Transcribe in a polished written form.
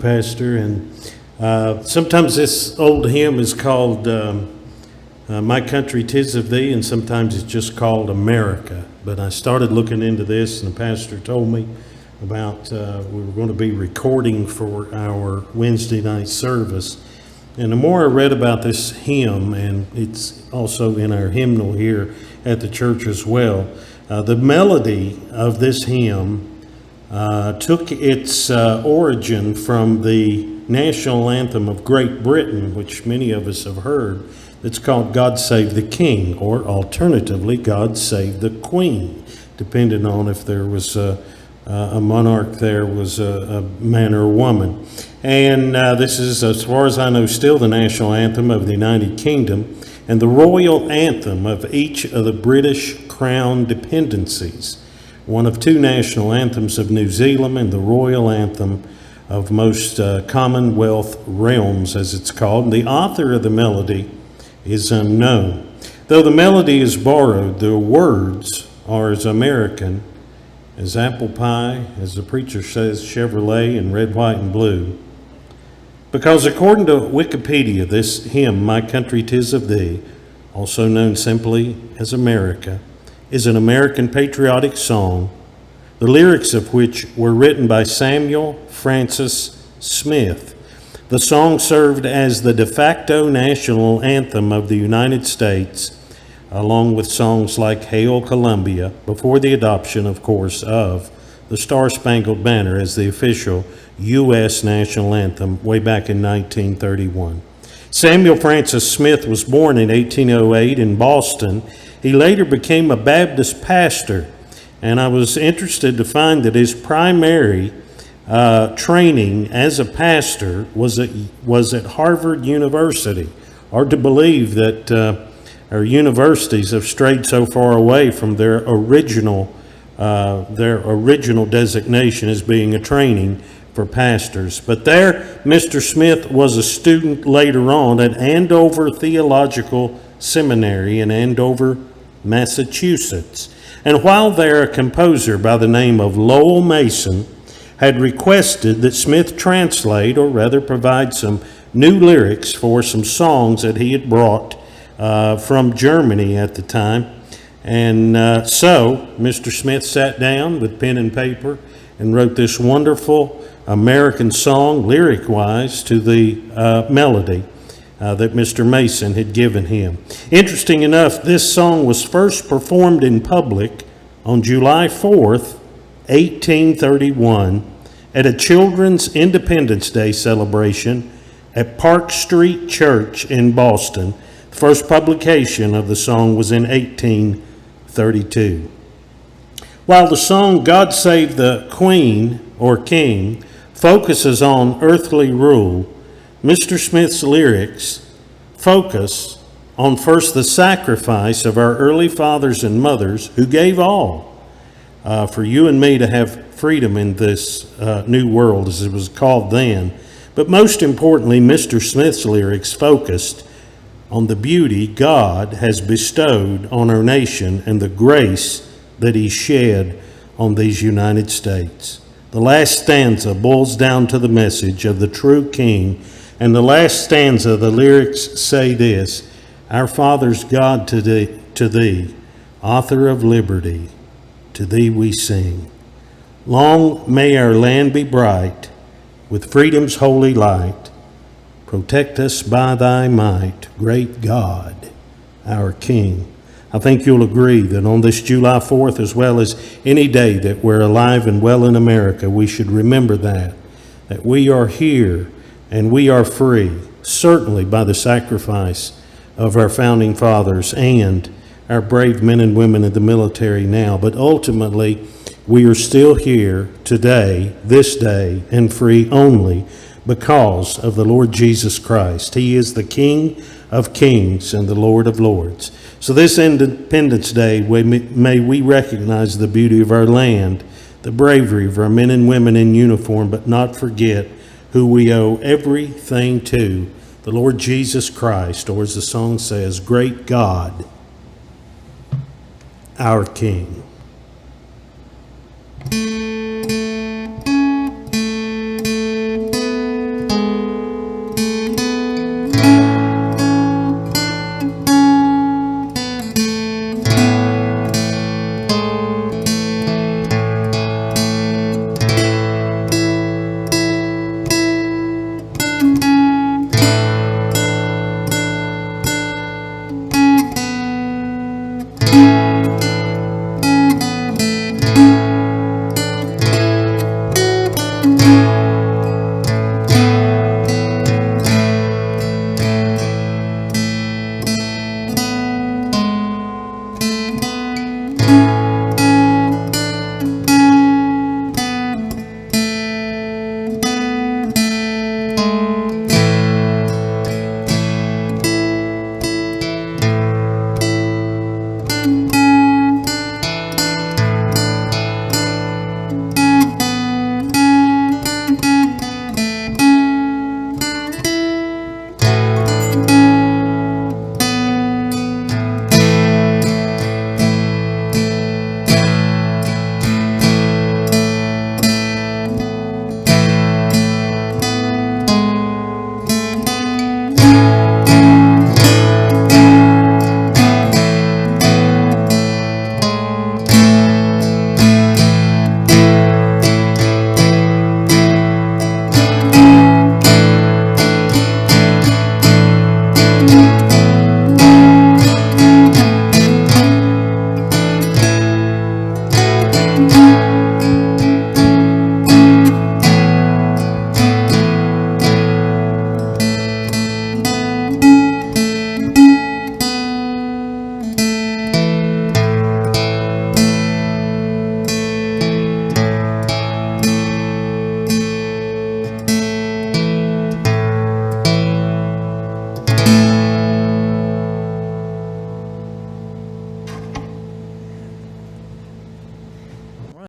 Pastor. And sometimes this old hymn is called My Country 'Tis of Thee, and sometimes it's just called America. But I started looking into this, and the pastor told me about we were going to be recording for our Wednesday night service. And the more I read about this hymn, and it's also in our hymnal here at the church as well, the melody of this hymn took its origin from the national anthem of Great Britain, which many of us have heard. It's called God Save the King, or alternatively, God Save the Queen, depending on if there was a monarch there was a man or a woman. And this is, as far as I know, still the national anthem of the United Kingdom and the royal anthem of each of the British Crown dependencies. One of two national anthems of New Zealand and the royal anthem of most Commonwealth realms, as it's called. The author of the melody is unknown. Though the melody is borrowed, the words are as American as apple pie, as the preacher says, Chevrolet, and red, white, and blue. Because according to Wikipedia, this hymn, My Country 'Tis of Thee, also known simply as America, is an American patriotic song, the lyrics of which were written by Samuel Francis Smith. The song served as the de facto national anthem of the United States, along with songs like Hail Columbia, before the adoption, of course, of the Star-Spangled Banner as the official U.S. national anthem way back in 1931. Samuel Francis Smith was born in 1808 in Boston. He later became a Baptist pastor, and I was interested to find that his primary training as a pastor was at Harvard University. Hard to believe that our universities have strayed so far away from their original designation as being a training for pastors. But there, Mr. Smith was a student later on at Andover Theological Seminary in Andover, Massachusetts. And while there, a composer by the name of Lowell Mason had requested that Smith translate, or rather provide some new lyrics for some songs that he had brought from Germany at the time. And so Mr. Smith sat down with pen and paper and wrote this wonderful American song, lyric-wise, to the melody that Mr. Mason had given him. Interesting enough, this song was first performed in public on July 4th, 1831, at a Children's Independence Day celebration at Park Street Church in Boston. The first publication of the song was in 1832. While the song God Save the Queen or King focuses on earthly rule, Mr. Smith's lyrics focus on first the sacrifice of our early fathers and mothers who gave all for you and me to have freedom in this new world, as it was called then. But most importantly, Mr. Smith's lyrics focused on the beauty God has bestowed on our nation and the grace that He shed on these United States. The last stanza boils down to the message of the true King, and the last stanza, the lyrics say this: Our fathers God, to thee, author of liberty, to thee we sing. Long may our land be bright with freedom's holy light. Protect us by thy might, great God, our King. I think you'll agree that on this July 4th, as well as any day that we're alive and well in America, we should remember that we are here and we are free, certainly by the sacrifice of our founding fathers and our brave men and women in the military now. But ultimately, we are still here today, this day, and free only because of the Lord Jesus Christ. He is the King of kings and the Lord of lords. So this Independence Day, may we recognize the beauty of our land, the bravery of our men and women in uniform, but not forget who we owe everything to, the Lord Jesus Christ, or as the song says, great God, our King.